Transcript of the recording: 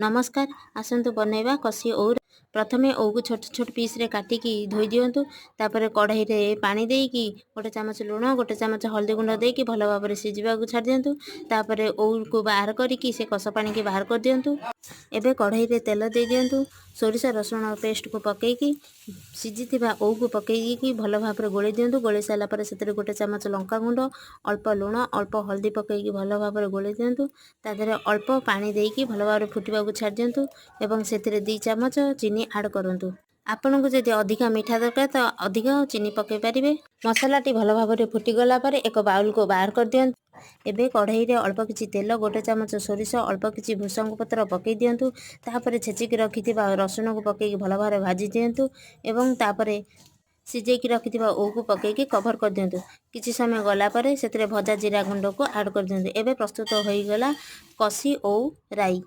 नमस्कार। आसतु बनैबा कसी ओउ। प्रथमे ओउ को छोट छोट पीस रे काटिकी धोई दियंतु। तापर कढ़ाई रे पानी देकी गोटे चामच लुण गोटे चामच हल्दी गुंड देकी भल भाव में सिझा को छाड़ दियंतु। तापर ओउ को बाहर करिकी से कस पानी के बाहर कर दियंतु। एबे कढ़ाई रे तेल दे दियंतु। सोरिष रसुण पेस्ट को पकेकी सिझिथिबा ओउ को पकेकी भल भाव में गोले दियंतु। गोले साला पर सेतरे गोटे चामच लंका गुंड अल्प लुण अल्प हल्दी पकेकी भल भाव में गोले दियंतु। तादरे अल्प पानी देकी भल भाव में फुटिबा को छाड़ दियंतु एवं सेतरे 2 चामच चीनी ऐड करंतु। आपन को जदि अधिका मीठा दरकार तो अधिका चीनी पके पारिबे। मसलाटी भल भाव में फुटी गला पर एक बाउल को बाहर कर दियंतु। एबे कढ़ाई रे अल्प किछि तेल गोटे चामच सोरिष अल्प किछि भूसंग पत्र पके दियंतु। तापर छेचिकी रखिथिबा रसुण को पकेकी भल भाव में भाजी दियंतु एवं तापर सिझेकी रखिथिबा ओउ को पकेकी कवर कर दियंतु। किछि समय गला पर सेतरे भजा जीरा गुंड को ऐड कर दियंतु। एबे प्रस्तुत होई गला कसी ओउ राई।